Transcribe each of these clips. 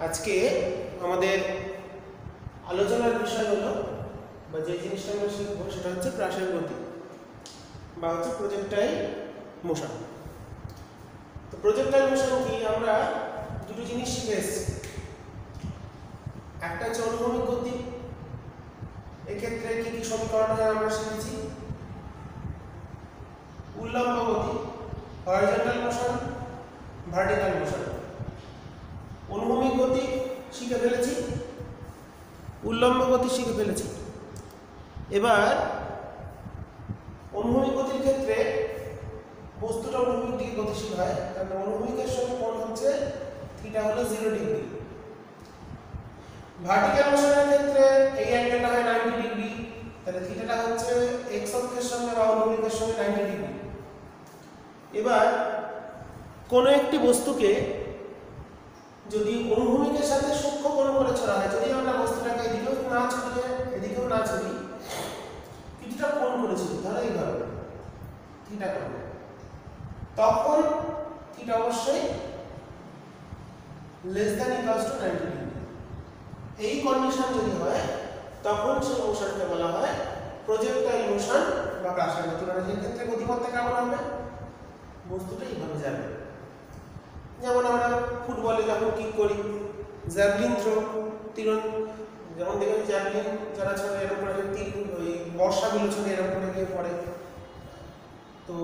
আজকে আমাদের আলোচনার বিষয় হলো বা যে জিনিসটা আমরা শিখবো সেটা হচ্ছে প্রাসের গতি বা হচ্ছে প্রজেক্টাইল মোশন। তো প্রজেক্টাইল মোশন কি, আমরা দুটো জিনিস শিখে এসেছি। একটা হচ্ছে অনুভূমিক গতি, এক্ষেত্রে কি কি সমীকরণ হয় আমরা শিখেছি। উল্লম্ব গতি, হরিজন্টাল মোশন, ভার্টিক্যাল মোশন। অনুভূমিক গতি শিখে ফেলেছি, উল্লম্ব গতি শিখে ফেলেছি। এবার অনুভূমিক গতির ক্ষেত্রে বস্তুটা অনুভূমিক দিকে গতিশীল হয়, কারণ অনুভূমিকের সঙ্গে কোণ হচ্ছে থিটা হলো 0 ডিগ্রি। ভার্টিক্যাল মোশনের ক্ষেত্রে এই অ্যাঙ্গেলটা হয় 90 ডিগ্রি, তাহলে থিটাটা হচ্ছে এক্স অক্ষের সঙ্গে বা অনুভূমিকের সঙ্গে 90 ডিগ্রি। এবার কোনো একটি বস্তুকে যদি অনুভূমিকের সাথে সূক্ষ্ম কোণ করে ছড়া হয়, যদি আমরা বস্তুটাকে এদিকেও না ছড়িয়ে এদিকেও না ছড়ি, কিছুটা কোণ করেছি, ধরো এইভাবে থিটা কোণ, তখন থিটা অবশ্যই less than equals to 90 degree. এই কন্ডিশন যদি হয় তখন সেই মোশনকে বলা হয় প্রজেক্টাইল মোশন বা প্রাসের গতি। মানে যে ক্ষেত্রে গতিপথটা কেমন হবে, বস্তুটা এইভাবে যাবে। যেমন আমরা ফুটবলে যখন কিক করি, জ্যাভলিন থ্রো, তীরন, যেমন দেখবেন জ্যাভলিন যারা ছোড়ে এরকম করে তীর, ওই বর্ষাগুলো ছোড়ে এরকম করে গিয়ে পড়ে। তো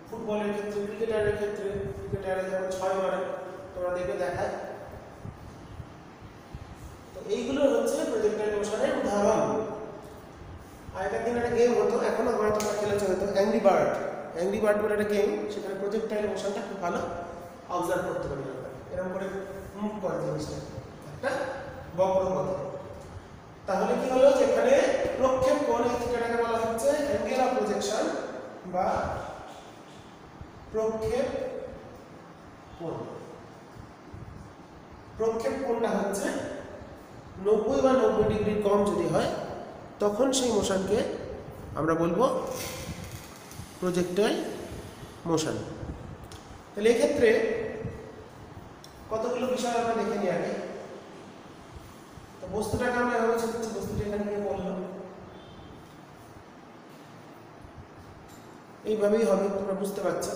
ফুটবলের ক্ষেত্রে, ক্রিকেটারের ক্ষেত্রে, ক্রিকেটারে যেমন 6 মারে, তোমরা দেখবে দেখায়। তো এইগুলো হচ্ছে প্রজেক্টাইল মোশনের উদাহরণ। আগেকার দিন একটা গেম হতো, এখনো হয়তো তোমরা খেলেছো হয়তো, অ্যাংরি বার্ড। অ্যাংরি বার্ড বলে একটা গেম, সেখানে প্রজেক্টাইল মোশনটা খুব ভালো অবজার্ভ করতে পারি আমরা। এরকম করে মুভ করে জিনিসটা একটা বক্র পথে। তাহলে কি হলো, যেখানে প্রক্ষেপ কোণ, এই থিটাটাকে বলা হচ্ছে অ্যাঙ্গেল অফ প্রজেকশন বা প্রক্ষেপ কোণ। প্রক্ষেপ কোণটা হচ্ছে 90 বা 90 ডিগ্রির কম যদি হয়, তখন সেই মোশনকে আমরা বলবো প্রজেক্টাইল মোশন। তাহলে এক্ষেত্রে কতগুলো বিষয় আমরা দেখে নিই আগে। তো বস্তুটাকে আমরা এভাবে ছেড়েছি, বস্তুটা এখানে নিয়ে বললাম, এইভাবেই হবে, তোমরা বুঝতে পারছো।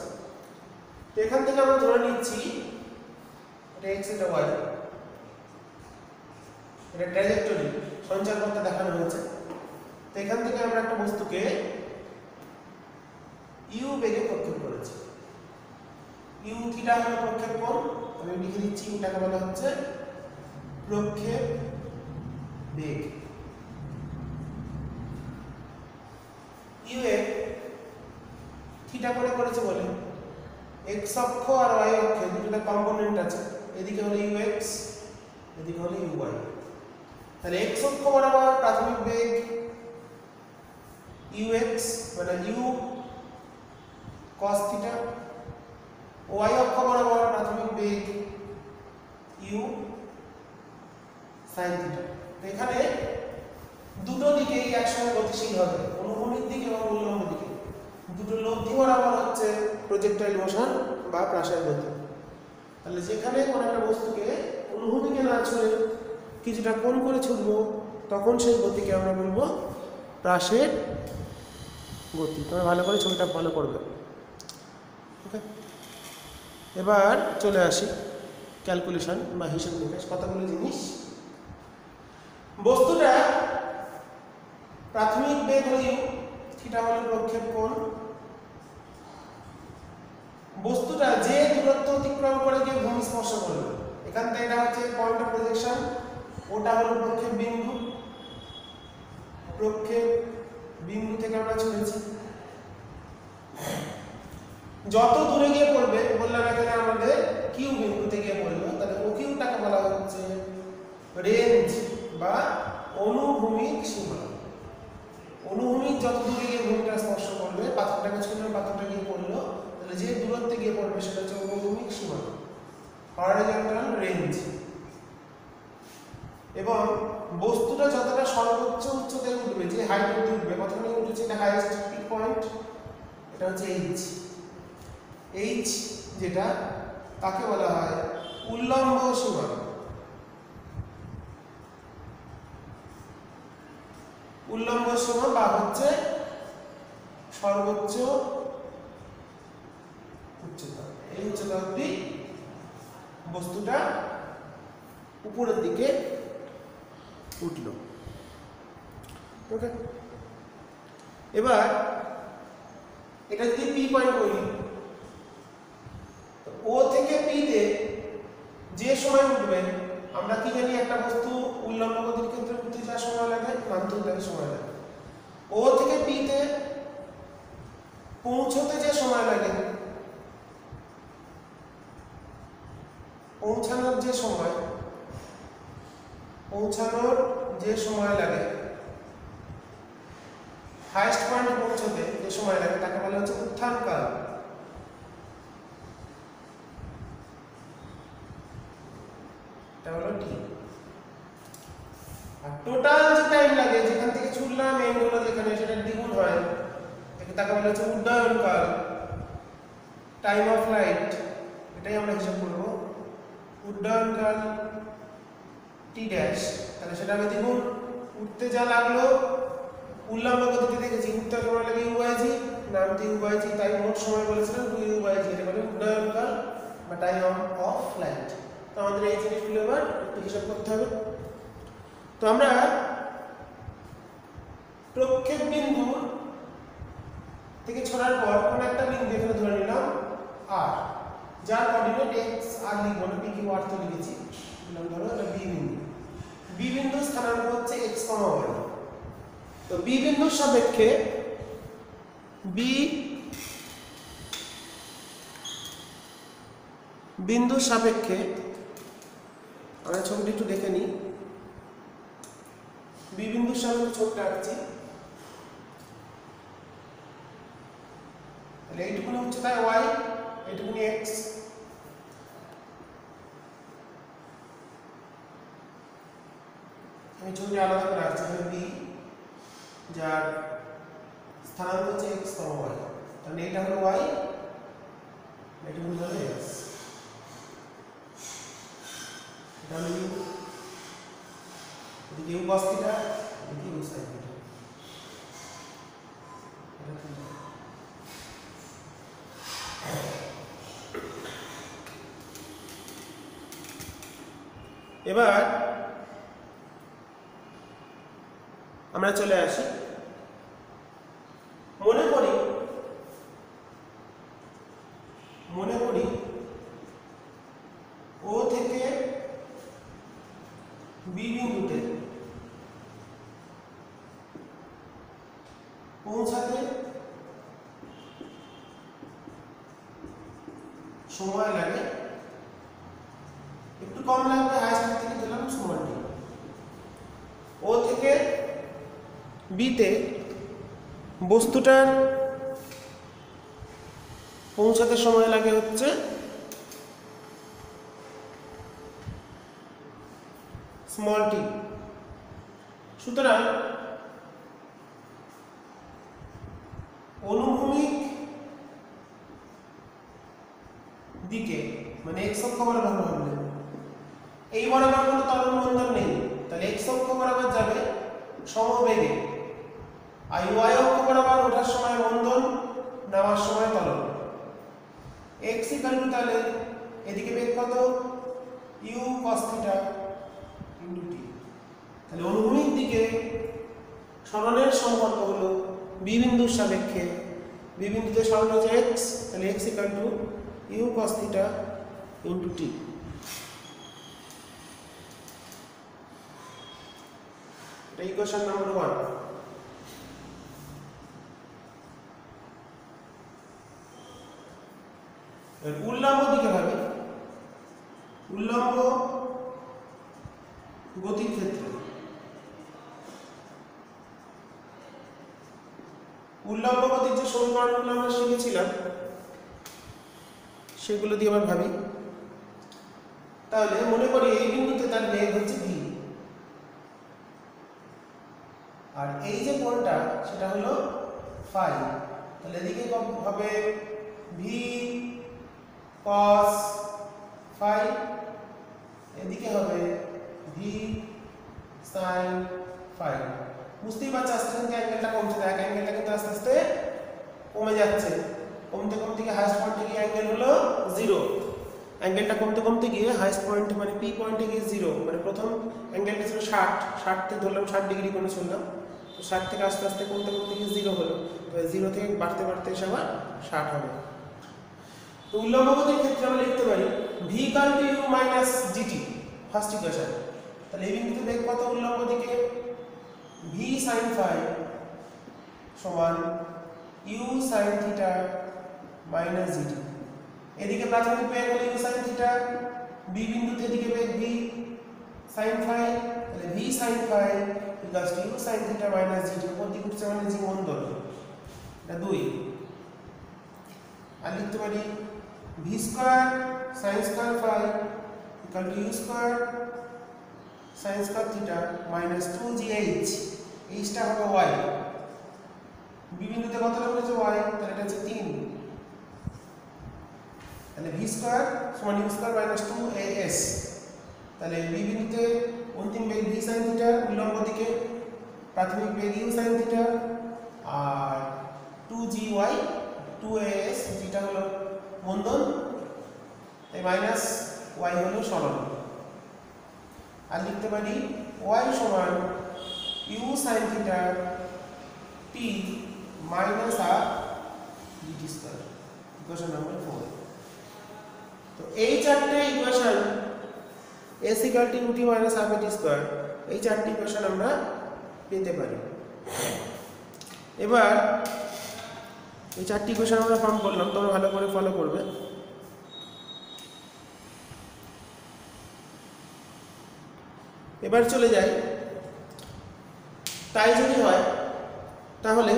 তো এখান থেকে আমরা ধরে নিচ্ছি এটা এক্স, এটা ওয়াই, এটা ট্র্যাজেক্টরি সঞ্চার পথে দেখানো হয়েছে। তো এখান থেকে আমরা একটা বস্তুকে ইউ বেগে প্রক্ষেপ করেছি। ইউ থিটা হলো প্রক্ষেপ কোণ, আমি লিখে দিচ্ছি ইউটাকে বলা হচ্ছে প্রক্ষেপ বেগ। ইউ এ থিটা করে করেছে বলে এক্স অক্ষ আর ওয়াই অক্ষে দুটো কম্পোনেন্ট আছে, এদিকে হলো ইউ এক্স, এদিকে হলো ইউ ওয়াই। তাহলে এক্স অক্ষ বরাবর প্রাথমিক বেগ ইউ এক্স মানে ইউ cos থিটা, ওয়াই অক্ষ বরাবর প্রাথমিক বেগ ইউ sin থিটা। এখানে দুটো দিকেই একসঙ্গে গতিশীল হবে, অনুভূমিক দিক এবং উল্লম্ব দিকে। দুটো লব্ধি বরাবর হচ্ছে প্রজেক্টাইল মোশন বা প্রাসের গতি। তাহলে যেখানে কোনো একটা বস্তুকে অনুভূমিকে না ছুঁড়ে কিছুটা কোণ করে ছুটবো, তখন সেই গতিকে আমরা বলবো প্রাসের গতি। তোমরা ভালো করে ছবিটা ফলো করবে। ওকে, এবার চলে আসি ক্যালকুলেশন বা হিসাব নিকাশ, কতগুলো জিনিস। বস্তুটা প্রাথমিক বেগ হলো ইউ, থিটা হলো প্রক্ষেপ কোণ। বস্তুটা যে দূরত্ব অতিক্রম করে গিয়ে ভূমি স্পর্শ করবে, এখান থেকে এটা হচ্ছে পয়েন্ট অফ প্রজেকশন, ওটা হলো প্রক্ষেপ বিন্দু। প্রক্ষেপ বিন্দু থেকে আমরা ছুঁড়েছি, যত দূরে গিয়ে পড়বে, বললাম এখানে আমাদের কিউ বিন্দুতে গিয়ে পড়লো, তাহলে ও কিউটাকে বলা হচ্ছে রেঞ্জ বা অনুভূমিক সীমা। অনুভূমিক যত দূরে গিয়ে ভূমিটা স্পর্শ করবে, পাথরটাকে ছুঁড়লো, পাথরটা গিয়ে পড়লো, তাহলে যে দূরত্বে গিয়ে পড়বে সেটা হচ্ছে অনুভূমিক সীমা, হরাইজন্টাল রেঞ্জ। এবং বস্তুটা যতটা সর্বোচ্চ উচ্চতায় উঠবে, যে হাইট অবধি উঠবে, প্রথমে উঠেছে এটা হাইয়েস্ট পিক পয়েন্ট, এটা হচ্ছে এইচ। এইচ যেটা, তাকে বলা হয় উল্লম্ব সীমা। উল্লম্ব সীমা বা হচ্ছে সর্বোচ্চ উচ্চতা। এই উচ্চতা অবধি বস্তুটা উপরের দিকে উঠল। ওকে, এবার এটা যদি পি পয়েন্ট বলি, ও থেকে পি তে যে সময় উঠবে, আমরা কি জানি একটা বস্তু উল্লম্ব গতির ক্ষেত্রে উঠতে যা সময় লাগে নামতে উঠতে সময় লাগে। ও থেকে পি তে পৌঁছতে যে সময় লাগে, পৌঁছানোর যে সময় লাগে, হাইয়েস্ট পয়েন্ট পৌঁছতে যে সময় লাগে তাকে বলা হচ্ছে উত্থান কাল। এটা হলো টি। আর টোটাল যে টাইম লাগে যেখান থেকে ছুটলাম এন্ড হলো যেখানে, সেটা দ্বিগুণ হয়, তাকে বলা হচ্ছে উড্ডয়ন কাল, টাইম অফ ফ্লাইট। এটাই আমরা হিসাব করব উড্ডয়ন কাল টি ড্যাশ। তাহলে সেটা আমি দ্বিগুণ, উঠতে যা লাগলো উল্লম্ব গতিতে দেখেছি উঠতে সময় লাগে ইউ/জি, নামতে ইউ/জি, তাই মোট সময় বলেছিলাম 2u/g। এটা বলে উড্ডয়ন কাল বা টাইম অফ ফ্লাইট। তো আমাদের এই জিনিসগুলো এবার একটু হিসাব করতে হবে। তো আমরা প্রক্ষেপ বিন্দু থেকে ছড়ার পর কোন একটা বিন্দু এখানে ধরে নিলাম আর, যার কোঅর্ডিনেট x আর লিখব না, p q r তো লিখেছি, ধরো এটা b বিন্দু। b বিন্দুর স্থানাঙ্ক হচ্ছে x, y। তো b বিন্দুর সাপেক্ষে আমরা ছবিটি একটু দেখে নিই। b বিন্দুর সাপেক্ষে ছবিটা আঁকছি। তাহলে এইটুকুনি উচ্চতায় y, এইটুকুনি x। আমি ছবিটা আলাদা করে আঁকছি। b যার স্থানাঙ্ক হচ্ছে x, y। তাহলে এটা হলো y, এটা হলো x। এটা হলো u, এদিকে u cos θ, এদিকে u sin θ। এবার আমরা চলে আসি, মনে করি ও থেকে বি বিন্দুতে পৌঁছাতে সময় লাগে, একটু কম লাগবে, হাইয়েস্ট থেকে দিলাম সময়টি। ও থেকে বিতে বস্তুটার পৌঁছাতে সময় লাগে হচ্ছে স্মল টি। সুতরাং অনুভূমিক দিকে মানে x অক্ষ বরাবর হবে, এই বরাবর কোনো ত্বরণ বন্ধন নেই, তাহলে x অক্ষ বরাবর যাবে সমবেগে, আর y অক্ষ বরাবর ওঠার সময় বন্ধন, নামার সময় ত্বরণ। x = তাহলে এদিকে বেগ কত, u cos θ * t। তাহলে অনুভূমিক দিকে সরণের সম্পর্ক হলো b বিন্দুর সাপেক্ষে, b বিন্দুতে সরণ হচ্ছে x, তাহলে x = u cos θ * t। এটা ইকুয়েশন নাম্বার 1। উল্লম্ব দিকে ভাবে, উল্লম্ব গতির ক্ষেত্রে উল্লম্ব গতির যে সমীকরণগুলো আমরা শিখেছিলাম সেগুলো দিয়ে আবার ভাবি। তাহলে মনে করি এই বিন্দুতে তার বেগ হচ্ছে v, আর এই যে কোণটা সেটা হলো ফাই। তাহলে এদিকে হবে v cos phi, এদিকে হবে v sin phi। বুঝতেই পারছো আস্তে আস্তে অ্যাঙ্গেলটা কমছে, দেখ অ্যাঙ্গেলটা কিন্তু আস্তে আস্তে কমে যাচ্ছে, কমতে কমতে গিয়ে হাইয়েস্ট পয়েন্টে গিয়ে অ্যাঙ্গেল হলো 0। অ্যাঙ্গেলটা কমতে কমতে গিয়ে হাইয়েস্ট পয়েন্ট মানে পি পয়েন্টে গিয়ে 0, মানে প্রথম অ্যাঙ্গেলটা ছিল 60 থেকে ধরলাম 60 ডিগ্রি করে চললাম, তো 60 থেকে আস্তে আস্তে কমতে কমতে গিয়ে 0 হলো, তো 0 থেকে বাড়তে বাড়তে এসে আবার 60 হবে। তো উল্লম্ব গতির ক্ষেত্রে আমরা লিখতে পারি v equal to u minus gt, first equation. তাহলে এই বিন্দুতে বেগ কত উল্লম্ব দিকে, v sin phi সমান u sin theta minus gt। এদিকে প্রাথমিক বেগ হলো u sin theta, b বিন্দুতে এদিকে বেগ v sin phi, তাহলে v sin phi equals to u sin theta minus gt, উপর দিকে উঠছে মানে জি মন্দল, এটা 2। আর লিখতে পারি v square sin square phi equal to u square sin square theta minus 2gh, এইটা হবে y, b বিন্দুতে কত রয়েছে y, তাহলে এটা হচ্ছে 3, তাহলে v স্কয়ার সমান u স্কয়ার মাইনাস 2as। তাহলে b বিন্দুতে অন্তিম বেগ v sin থিটা উল্লম্ব দিকে, প্রাথমিক বেগ u sin থিটা, আর 2gy 2as যেটা হলো মন্দন, এই মাইনাস y হলো সরণ। আর লিখতে পারি y সমান u sin theta t minus r dt square, equation number 4। তো এই চারটে equation s equal to ut minus r dt square, এই চারটি ইকুয়েশন আমরা পেতে পারি। এবার এই চারটি ইকুয়েশন আমরা ফর্ম করলাম, তোমরা ভালো করে ফলো করবে। এবার চলে যাই, তাই যদি হয় তাহলে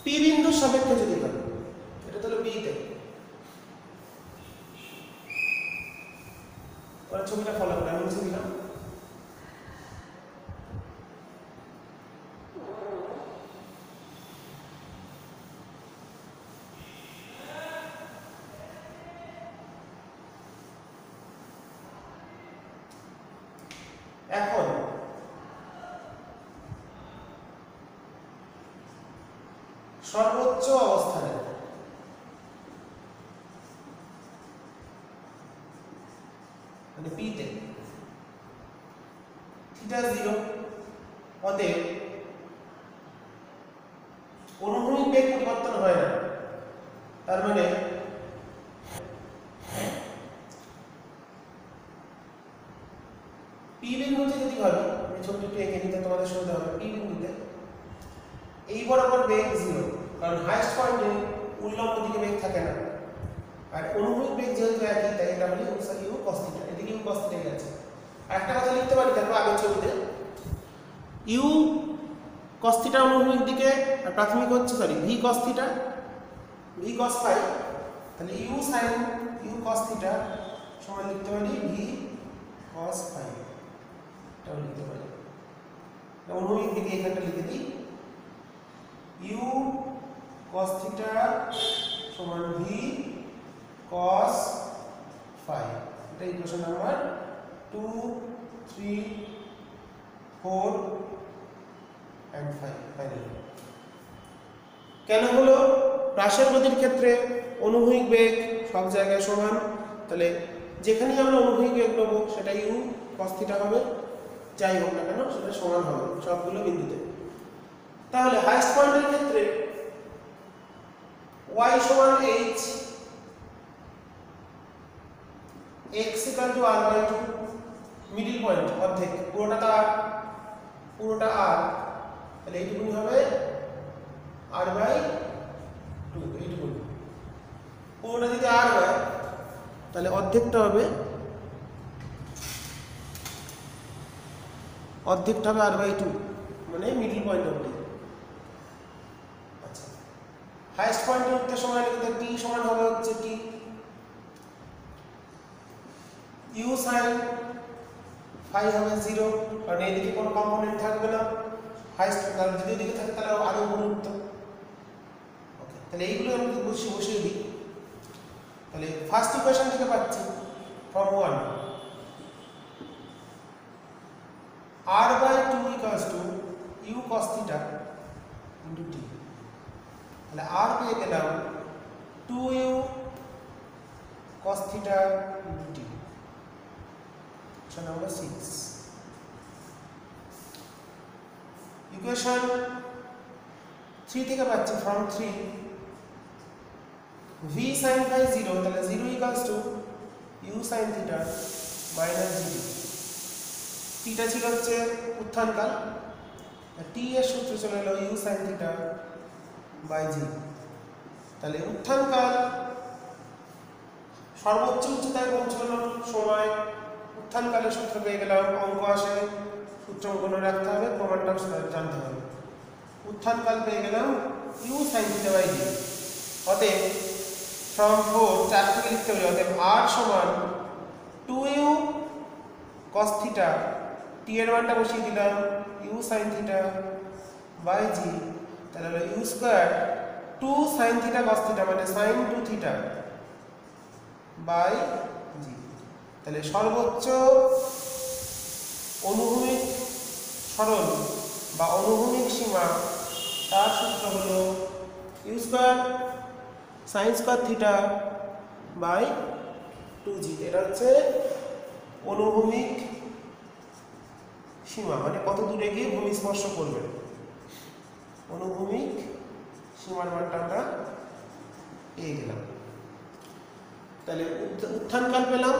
পি বিন্দুর সাপেক্ষে যদি হয়, এটা তাহলে বি তে, ওরা ছবিটা ফলো করে আমি মুছে দিলাম। এখন সর্বোচ্চ অবস্থানে মানে পি তে থিটা 0, অতএব অনুভূমিক বেগ পরিবর্তন হয় না, তার মানে পি বিন্দুতে যদি ভাবি, আমি ছবিটি একটু এঁকে নিতে তোমাদের সুবিধা হবে। পি বিন্দুতে এই বরাবর বেগ 0, কারণ হাইয়েস্ট পয়েন্টে উল্লম্ব দিকে বেগ থাকে না, আর অনুভূমিক বেগ যেহেতু একই, তাই এটা হলো u cos থিটা, এদিকে u cos থিটা আছে। আরেকটা কথা লিখতে পারি, দেখো আগের ছবিতে u cos থিটা অনুভূমিক দিকে, আর প্রাথমিক হচ্ছে v cos theta, v cos phi, তাহলে u sin u cos theta সমান লিখতে পারি v cos phi, এটাও লিখতে পারি। অনুভূমিক দিকে এখানটা লিখে দিই u cos থিটা সমান v cos phi, এটা ইকুয়েশন নাম্বার 2, 3, 4 and 5 ফাইনালি। কেন হলো হ্রাসের গতির ক্ষেত্রে অনুভূমিক বেগ সব জায়গায় সমান, তাহলে যেখানেই আমরা অনুভূমিক বেগ নেব সেটা u cos থিটা হবে, যাই হোক না কেন সেটা সমান হবে সবগুলো বিন্দুতে। তাহলে হাইয়েস্ট পয়েন্টের ক্ষেত্রে y সমান h, x equal to r/2, middle point অর্ধেক, পুরোটা r, তাহলে এইটুকুনি হবে r/2, এইটুকুনি। পুরোটা যদি r হয় তাহলে অর্ধেকটা হবে r/2, মানে মিডল পয়েন্ট অবধি। আচ্ছা, হাইয়েস্ট পয়েন্টে উঠতে সময় লাগবে, t সমান হবে হচ্ছে কি u sin phi হবে 0, কারণ এদিকে কোনো কম্পোনেন্ট থাকবে না, হাইয়েস্ট তাহলে যদি এদিকে থাকে তাহলে আরো গুরুত্ব। ওকে, তাহলে এইগুলো আমি বসিয়ে দিই। তাহলে ফার্স্ট ইকুয়েশন থেকে পাচ্ছি ফর্ম 1 r/2 তাহলে আর পেয়ে গেলাম 2u cos theta d। Option number 6। Equation 3 থেকে পাচ্ছি ফ্রম 3 v sin phi 0, তাহলে 0 equals to u sin theta minus g। Theta ছিল হচ্ছে উত্থানকাল, t এর সূত্র চলে এলো u sin theta by g। তাহলে উত্থানকাল সর্বোচ্চ উচ্চতায় পৌঁছানোর সময় উত্থানকালের সূত্র পেয়ে গেলাম। অঙ্ক আসে, সূত্র অঙ্কন রাখতে হবে, প্রমাণটাও জানতে হবে। উত্থানকাল পেয়ে গেলাম u sin theta by g। অতএব ফ্রম 4 4 থেকে লিখতে পারি, অতএব r সমান 2u cos theta, t এর মানটা বসিয়ে দিলাম u sin theta by g। তাহলে হলো u square 2 sin theta cos theta মানে sin 2 theta বাই g। তাহলে সর্বোচ্চ অনুভূমিক সরণ বা অনুভূমিক সীমা তার সূত্র হলো u square sin square theta by 2g। এটা হচ্ছে অনুভূমিক সীমা, মানে কত দূরে গিয়ে ভূমি স্পর্শ করবে। অনুভূমিক সীমার মানটা আমরা পেয়ে গেলাম। তাহলে উত্থানকাল পেলাম।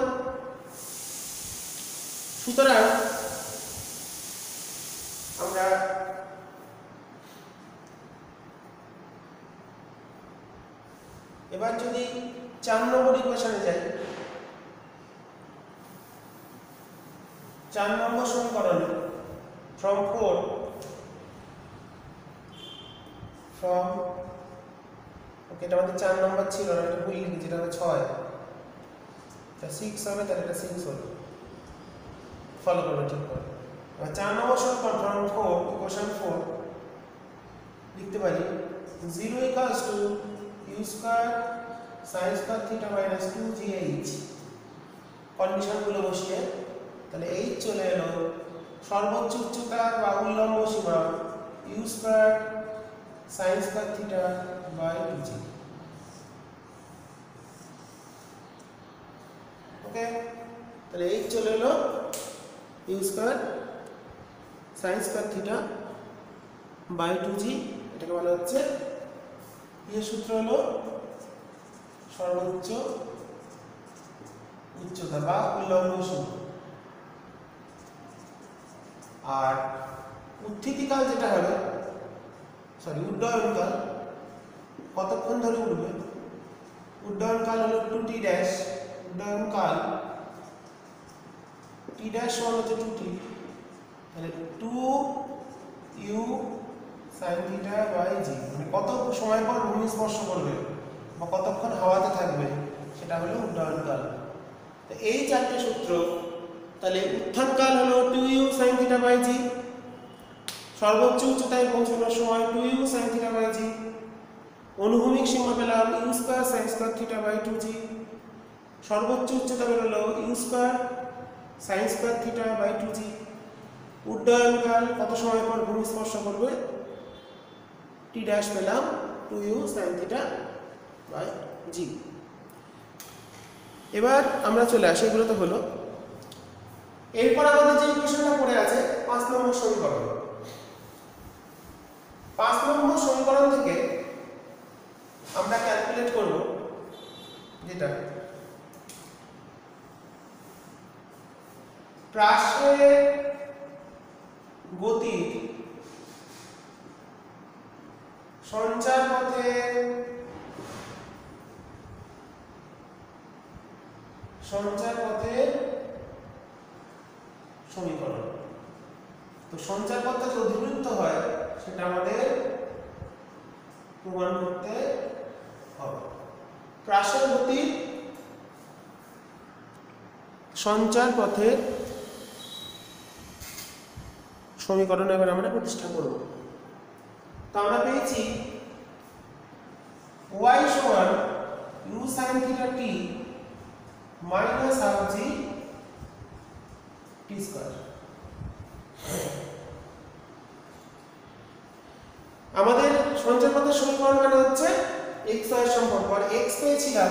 সুতরাং আমরা এবার যদি 4 নম্বর ইকুয়েশনে যাই, 4 নম্বর সমীকরণে ফ্রম 4 ফ্রম ওকে, এটা আমাদের 4 নম্বর ছিল না, এটা ভুল লিখেছি, এটা হবে 6। এটা 6 হবে, তাহলে এটা 6 হবে। ফলো করবে ঠিক করে। এবার 4 নম্বর সমীকরণ ফ্রম 4 ইকুয়েশন 4 লিখতে পারি 0 equals to u square sin square theta minus 2gh। কন্ডিশনগুলো বসিয়ে তাহলে h চলে এলো সর্বোচ্চ উচ্চতা বা উল্লম্ব সীমা u square sin square theta by 2g। Okay, তাহলে h চলে এলো u square sin square theta by 2g। এটাকে বলা হচ্ছে এর সূত্র হলো সর্বোচ্চ উচ্চতা বা উল্লম্ব সীমা। আর উত্থিতিকাল যেটা হবে, সরি উড্ডয়নকাল, কতক্ষণ ধরে উঠবে? উড্ডয়নকাল হলো 2t ড্যাশ। উড্ডয়নকাল t ড্যাশ সমান হচ্ছে 2t, তাহলে 2u sin theta by g, মানে কত সময় পর ভূমি স্পর্শ করবে বা কতক্ষণ হাওয়াতে থাকবে সেটা হলো উড্ডয়নকাল। তো এই চারটে সূত্র, তাহলে উত্থানকাল হলো 2u sin theta by g, সর্বোচ্চ উচ্চতায় পৌঁছানোর সময় 2u sin theta by g, অনুভূমিক সীমা পেলাম u square sin square theta by 2g, সর্বোচ্চ উচ্চতা পেলো u square sin square theta by 2g, উড্ডয়নকাল কত সময় পর ভূমি স্পর্শ করবে t ড্যাশ পেলাম 2u sin theta by g। এবার আমরা চলে আসি, এগুলো তো হলো। এরপর আমাদের যে ইকুয়েশনটা পড়ে আছে 5 নম্বর সমীকরণ। 5 নম্বর সমীকরণ থেকে আমরা ক্যালকুলেট করব যেটা প্রাশ্বের গতির সঞ্চার পথে সমীকরণ। তো সঞ্চার পথটা যে অধিবৃত্ত হয় সেটা আমাদের প্রমাণ করতে হবে। প্রাশ্বের গতির সঞ্চার পথের সমীকরণ এবার আমরা প্রতিষ্ঠা করব। তো আমরা পেয়েছি y সমান u sin theta t minus half g t square। আমাদের সঞ্চারপথের সমীকরণ মানে হচ্ছে x y এর সম্পর্ক। আর x পেয়েছিলাম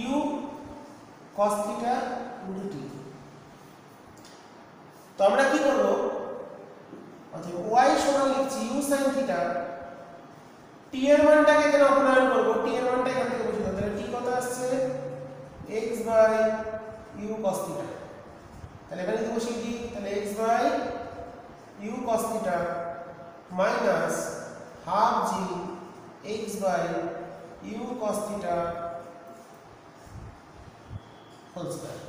u cos θ × t। তো আমরা কি করব, অর্থাৎ y সমান লিখছি u sin θ, t এর মানটাকে এখানে অপনয়ন করব, t এর মানটা এখান থেকে বসিয়ে দাও। তাহলে t কত আসছে x u cos θ। তাহলে এখানে যদি বসিয়ে দিই তাহলে x u cos θ minus half g x u cos θ whole square।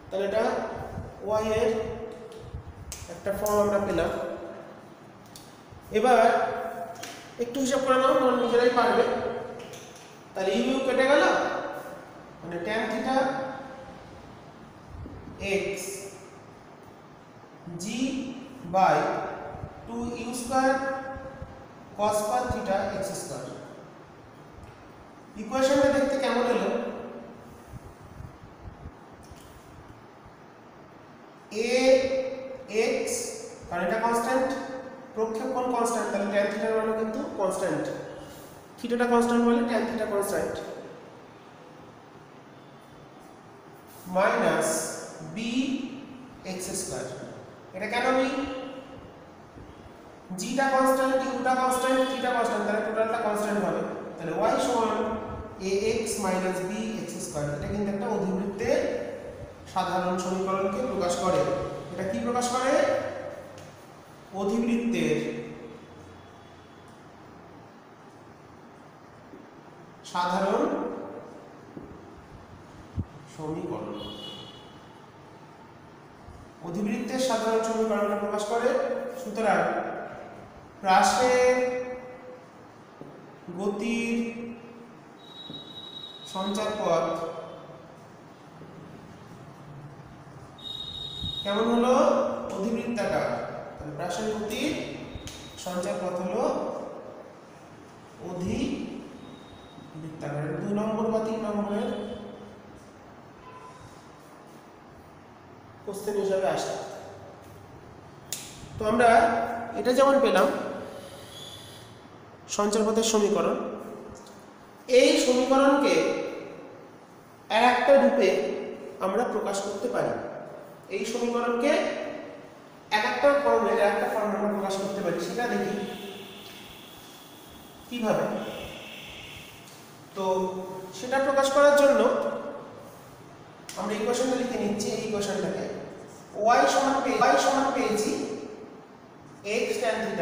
তাহলে এটা y এর একটা ফর্ম আমরা পেলাম। এবার একটু হিসাব করে নাও, তোমরা নিজেরাই পারবে। তাহলে u কেটে গেল, মানে tan θ x g by 2u square cos θ x square। ইকুয়েশনটা দেখতে কেমন হলো? a x কারণ এটা কনস্ট্যান্ট, প্রক্ষেপণ কনস্ট্যান্ট, তাহলে tan θ এর মান কিন্তু কনস্ট্যান্ট, থিটাটা কনস্ট্যান্ট বলে tan θ constant, minus b x square. এটা কেন b? g টা কনস্ট্যান্ট, u টা কনস্ট্যান্ট, θ কনস্ট্যান্ট, তাহলে টোটালটা কনস্ট্যান্ট হবে। তাহলে y সমান ax b x স্কয়ার। এটা কিন্তু একটা অধিবৃত্তের সাধারণ সমীকরণকে প্রকাশ করে। এটা কি প্রকাশ করে? অধিবৃত্তের সাধারণ সমীকরণ, অধিবৃত্তের সাধারণ সমীকরণকে প্রকাশ করে। সুতরাং হ্রাসের গতির সঞ্চারপথ কেমন হলো? অধিবৃত্তাকার। তাহলে হ্রাসের গতির সঞ্চারপথ হলো অধিবৃত্তাকার। 2 নম্বর বা 3 নম্বরের কোশ্চেন হিসাবে আসে। তো আমরা এটা যেমন পেলাম সঞ্চারপথের সমীকরণ, এই সমীকরণকে একটা রূপে আমরা প্রকাশ করতে পারি। এই সমীকরণকে একটা ফর্মে আমরা প্রকাশ করতে পারি। সেটা দেখি কিভাবে। তো সেটা প্রকাশ করার জন্য আমরা ইকুয়েশনটা লিখে নিচ্ছি। এই ইকুয়েশনটাকে y সমান পেয়েছি x tan θ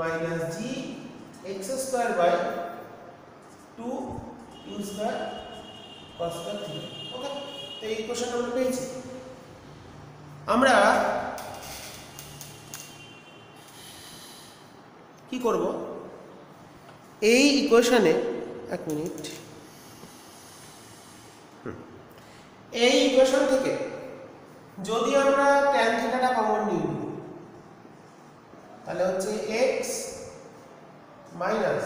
minus g x square by 2 u square cos θ। ওকে, তো এই ইকুয়েশন আমরা পেয়েছি। আমরা কি করব? এই ইকুয়েশনে এক মিনিট, এই ইকুয়েশন থেকে যদি আমরা tan θ টা কমন নিই তাহলে হচ্ছে x minus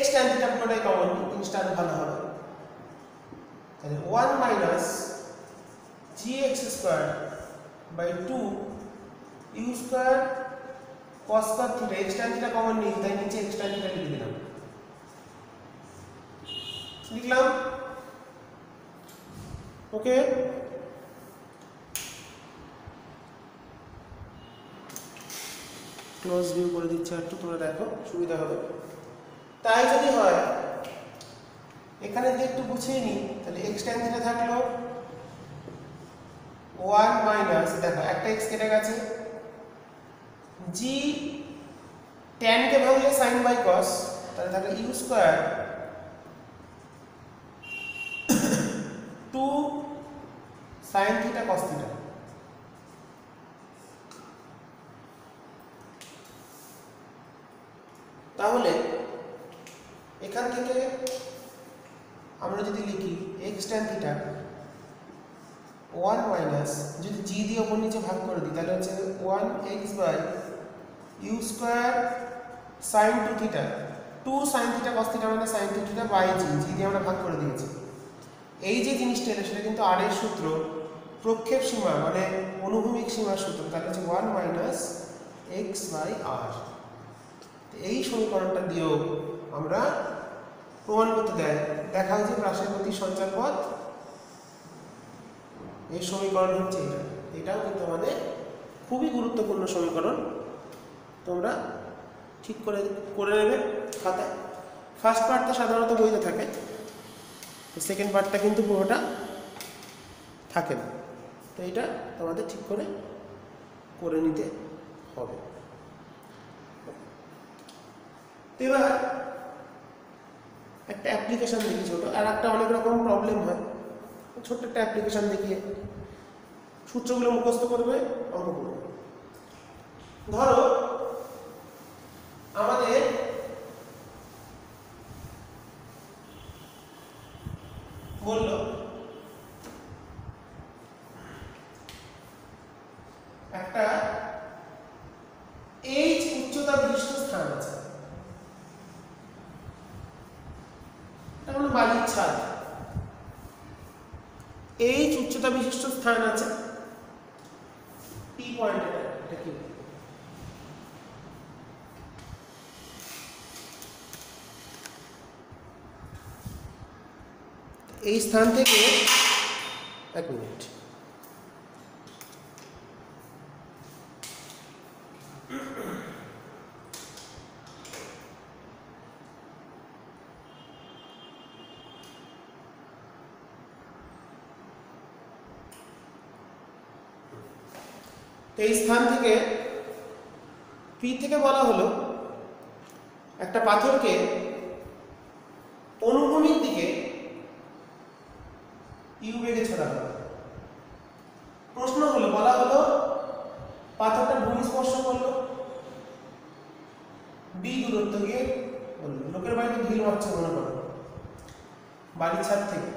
x tan θ পুরোটাই কমন নিই, জিনিসটা আরো ভালো হবে। তাহলে 1 minus gx square by 2 u square cos θ। x tan θ common নিই, তাই নিচে x tan θ লিখে দিলাম। লিখলাম, ওকে। ক্লোজ ভিউ করে দিচ্ছি একটু, তোমরা দেখো সুবিধা হবে। তাই যদি হয় এখানে যদি একটু গুছিয়ে নিই তাহলে x tan θ থাকলো 1 মাইনাস, দেখো একটা x কেটে গেছে, g tan কে ভাঙলে sin বাই cos, তাহলে থাকলো u স্কয়ার 2 sin θ cos θ। তাহলে এখান থেকে আমরা যদি লিখি x tan θ 1 মাইনাস, যদি g দিয়ে উপর নিচে ভাগ করে দিই তাহলে হচ্ছে 1x by u square sin 2 θ, 2 sin θ cos θ মানে sin 2 θ বাই g, g দিয়ে আমরা ভাগ করে দিয়েছি। এই যে জিনিসটা এলো সেটা কিন্তু r এর সূত্র, প্রক্ষেপ সীমা মানে অনুভূমিক সীমার সূত্র। তাহলে হচ্ছে 1 মাইনাস x/r। এই সমীকরণটা দিয়েও আমরা প্রমাণ করতে দেখাও যে প্রাসের গতির সঞ্চার পথ এই সমীকরণ হচ্ছে এটা। এটাও কিন্তু আমাদের খুবই গুরুত্বপূর্ণ সমীকরণ, তোমরা ঠিক করে নেবে খাতায়। ফার্স্ট পার্টটা সাধারণত বইতে থাকে, সেকেন্ড পার্টটা কিন্তু পুরোটা থাকে না, তো এটা তোমাদের ঠিক করে নিতে হবে। এবার একটা অ্যাপ্লিকেশন দেখি ছোট, আর একটা অনেক রকম প্রবলেম হয়, ছোট্ট একটা অ্যাপ্লিকেশন দেখিয়ে সূত্রগুলো মুখস্থ করবে, অঙ্ক করবে। ধরো আমাদের বলল একটা h উচ্চতা বিশিষ্ট স্থান আছে, এটা হলো বালির ছাদ। h উচ্চতা বিশিষ্ট স্থান আছে, p পয়েন্ট, এটা কি এই স্থান থেকে 1 মিনিট এই স্থান থেকে P থেকে বলা হলো একটা পাথরকে অনুভূমিক দিকে ইউ বেগে ছড়া হবে। প্রশ্ন হলো, বলা হলো পাথরটা ভূমি স্পর্শ করলো, ডি দূরত্ব গিয়ে বললো, লোকের বাড়িতে ঢিল মারছে মনে করো বাড়ির ছাদ থেকে,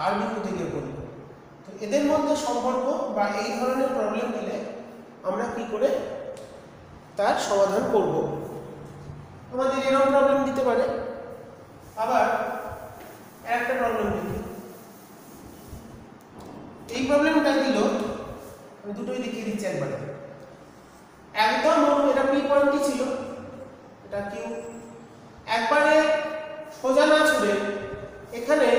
আর বিন্দুতে গিয়ে করলো। তো এদের মধ্যে সম্পর্ক বা এই ধরনের প্রবলেম দিলে আমরা কি করে তার সমাধান করব। আমাদের এরকম প্রবলেম দিতে পারে, আবার একটা প্রবলেম দিতে, এই প্রবলেমটা দিল, আমি দুটোই দেখিয়ে দিচ্ছি একবারে। একদম এটা পি পয়েন্টই ছিল, এটা কিউ, একবারে সোজা না ছুড়ে এখানে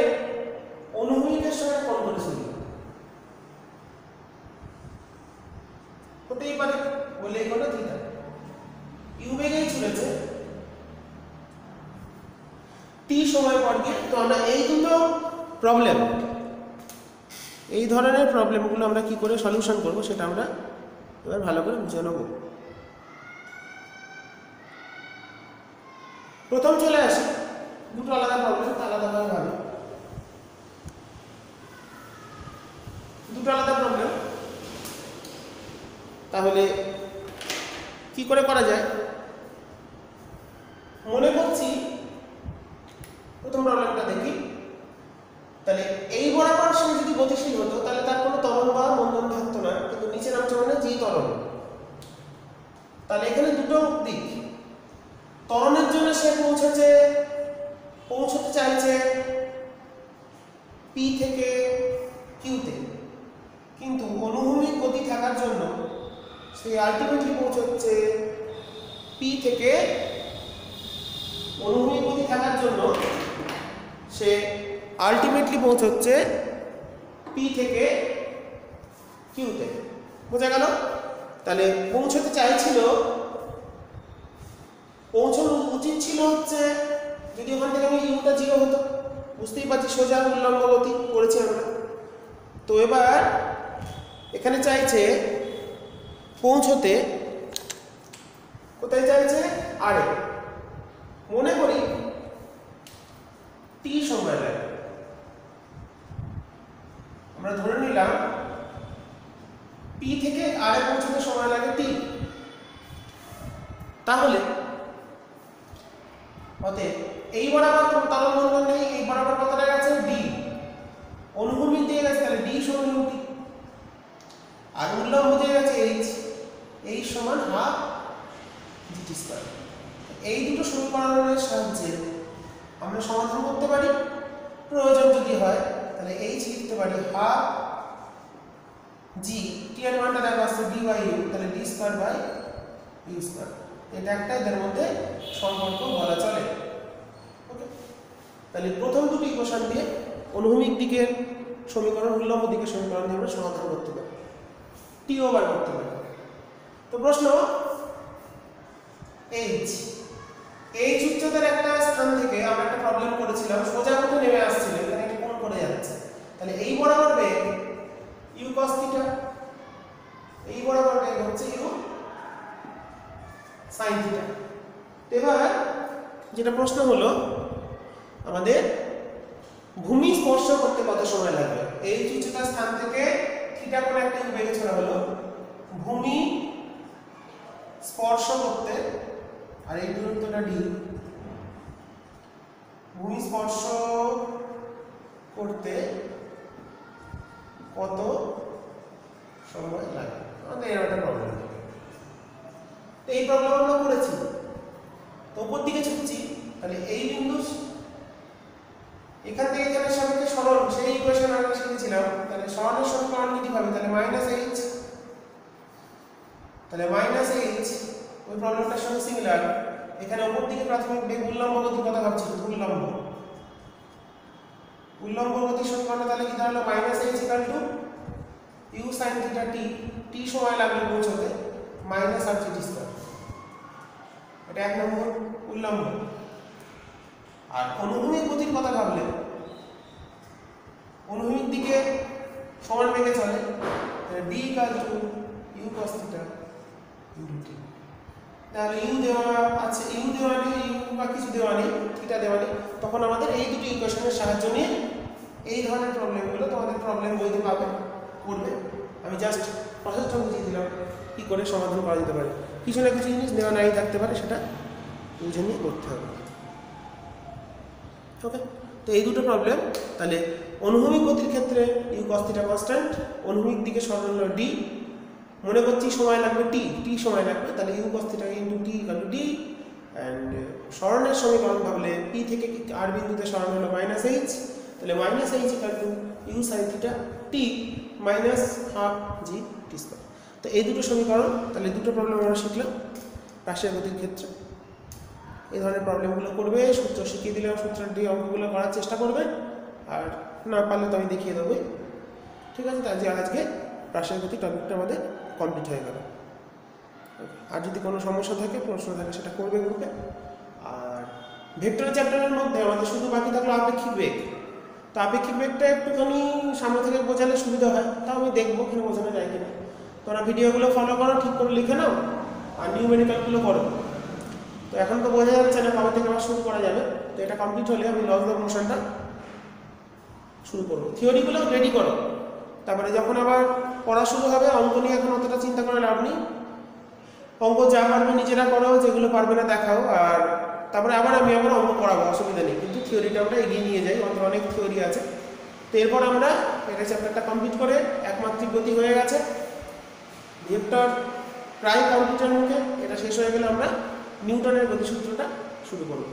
অনুভূমিকের সঙ্গে কোণ করেছিল, হতেই পারে বলেই হলো থিটা, ইউ বেগেই ছুড়েছে টি সময় পর গিয়ে। তো আমরা এই দুটো প্রবলেম, এই ধরনের প্রবলেমগুলো আমরা কি করে সলিউশন করব সেটা আমরা এবার ভালো করে বুঝে নেব। প্রথম চলে আসি, দুটো আলাদা প্রবলেম, আলাদাভাবে ভাবি। দুটো আলাদা প্রবলেম, তাহলে কি করে করা যায়? মনে করছি প্রথম প্রবলেমটা দেখি, তাহলে এই বরাবর সে যদি গতিশীল হতো তাহলে তার কোনো ত্বরণ বা মন্দন থাকতো না, কিন্তু নিচে নামছে মানে জি ত্বরণ। তাহলে এখানে দুটো দিক, ত্বরণের জন্য সে পৌঁছতে চাইছে পি থেকে কিউতে, কিন্তু অনুভূমিক গতি থাকার জন্য সে আলটিমেটলি পৌঁছচ্ছে পি থেকে, অনুভূমিক গতি থাকার জন্য সে আলটিমেটলি পৌঁছচ্ছে পি থেকে কিউতে। বোঝা গেল? তাহলে পৌঁছতে চাইছিল, পৌঁছানো উচিত ছিল হচ্ছে, যদি ওখান থেকে আমি ইউটা 0 হতো, বুঝতেই পারছি সোজা উল্লম্ব গতি করেছি আমরা। তো এবার এখানে চাইছে পৌঁছতে, কোথায় চাইছে? আরে মনে করি টি সময় লাগে, আমরা ধরে নিলাম পি থেকে আরে পৌঁছতে সময় লাগে টি। তাহলে অতএব এই বরাবর ত্বরণ বন্ধন নেই, এই বরাবর কতটা গেছে? ডি। অনুভূমিক দিয়ে গেছে, তাহলে ডি সমান ইউটি, আর উল্লম্ব দিয়ে গেছে এইচ, এইচ সমান হাফ জিটি স্কয়ার। এই দুটো সমীকরণের সাহায্যে আমরা সমাধান করতে পারি। প্রয়োজন যদি হয় তাহলে এইচ লিখতে পারি হাফ জি টি এর মানটা দেখো আসছে ডি বাই ইউ, তাহলে D square by U square, এটা একটা এদের মধ্যে সম্পর্ক বলা চলে। ওকে, তাহলে প্রথম দুটি ইকুয়েশন দিয়ে অনুভূমিক দিকের সমীকরণ, উল্লম্ব দিকের সমীকরণ দিয়ে আমরা সমাধান করতে পারি, টিও বার করতে পারি। তো প্রশ্ন এইচ উচ্চতার একটা স্থান থেকে আমরা একটা প্রবলেম করেছিলাম, সোজা পথে নেমে আসছিল, এখানে এটা কোণ করে যাচ্ছে, তাহলে এই বরাবর বেগ ইউ cos থিটা, এই বরাবর বেগ হচ্ছে ইউ sin থিটা। এবার যেটা প্রশ্ন হলো আমাদের ভূমি স্পর্শ করতে কত সময় লাগবে, এই উচ্চতার স্থান থেকে থিটা কোণে একটা ইউ বেগে ছোড়া হলো, ভূমি স্পর্শ করতে, আর এই দূরত্বটা ডি, ভূমি স্পর্শ করতে কত সময় লাগে, আমাদের এর একটা প্রবলেম। তো এই প্রবলেম আমরা করেছি, তো উপর দিকে ছুটছি, তাহলে এই বিন্দু এখান থেকে এখানে সাপেক্ষে সরণ, সেই ইকুয়েশন আমরা শিখেছিলাম, তাহলে সরণের সমীকরণ কি হবে, তাহলে -h, তাহলে -h ওই প্রবলেমটার সঙ্গে সিমিলার। এখানে উপর দিকে প্রাথমিক বেগ উল্লম্ব গতির কথা ভাবছি, উল্লম্ব গতির সমীকরণ তাহলে কি দাঁড়ালো, -h u sin θ t সময় লাগবে পৌঁছতে, -rct স্কয়ার, এটা এক নম্বর উল্লম্ব। আর অনুভূমিক গতির কথা ভাবলে, অনুভূমিক দিকে সমান বেগে চলে, d u cos θ t, তাহলে ইউ দেওয়া আছে, ইউ দেওয়া নেই, ইউ বা কিছু দেওয়া নেই, থিটা দেওয়া নেই, তখন আমাদের এই দুটি ইকুয়েশনের সাহায্য নিয়ে এই ধরনের প্রবলেমগুলো তোমাদের প্রবলেম বইতে পাবে, করবে। আমি জাস্ট প্রসেসটা বুঝিয়ে দিলাম কি করে সমাধান করা যেতে পারে, কিছু না কিছু জিনিস দেওয়া নাই থাকতে পারে, সেটা বুঝে নিয়ে করতে হবে। ওকে, তো এই দুটো প্রবলেম, তাহলে অনুভূমিক গতির ক্ষেত্রে ইউ cos θ কনস্ট্যান্ট, অনুভূমিক দিকে সরণ হলো ডি, মনে করছি সময় লাগবে টি সময় লাগবে, তাহলে U cos θ into T equal to D, and সরণের সমীকরণ ভাবলে পি থেকে আর বিন্দুতে সরণ হলো -h, তাহলে -h equal to U sin θ T minus half G T square. তো এই দুটো সমীকরণ, তাহলে দুটো প্রবলেম আমরা শিখলাম রাশিয়ার গতির ক্ষেত্রে। এই ধরনের প্রবলেমগুলো করবে, সূত্র শিখিয়ে দিলাম, সূত্র দিয়ে অঙ্কগুলো করার চেষ্টা করবে, আর না পারলে তো আমি দেখিয়ে দেবো। ঠিক আছে, তাই আজকে রাশিয়ার গতি টপিকটা আমাদের কমপ্লিট হয়ে গেল। আর যদি কোনো সমস্যা থাকে, প্রশ্ন থাকে, সেটা করবে গ্রুপে। আর ভেক্টর চ্যাপ্টারের মধ্যে আমাদের শুধু বাকি থাকলো আপেক্ষিক বেগ। তো আপেক্ষিক বেগটা একটুখানি সামনে থেকে বোঝালে সুবিধা হয়, তা আমি দেখবো এখানে বোঝানো যায় কিনা। তোমরা ভিডিওগুলো ফলো করো, ঠিক করে লিখে নাও, আর নিউমেরিক্যালগুলো করো। তো এখন তো বোঝা যাচ্ছে না কবে থেকে আবার শুরু করা যাবে, তো এটা কমপ্লিট হলে আমি লস অফ মোশনটা শুরু করবো। থিওরিগুলো রেডি করো, তারপরে যখন আবার পড়া শুরু হবে, অঙ্ক নিয়ে এখন অতটা চিন্তা করে লাভ নেই। অঙ্ক যা পারবে নিজেরা করো, যেগুলো পারবে না দেখাও, আর তারপরে আবার আমি অঙ্ক করাবো, অসুবিধা নেই, কিন্তু থিওরিটা আমরা এগিয়ে নিয়ে যাই, আমাদের অনেক থিওরি আছে। তো এরপর আমরা এটা চ্যাপ্টারটা কমপ্লিট করে একমাত্রিক গতি হয়ে গেছে, ভেক্টর প্রায় কমপ্লিটের মুখে, এটা শেষ হয়ে গেলে আমরা নিউটনের গতিসূত্রটা শুরু করব।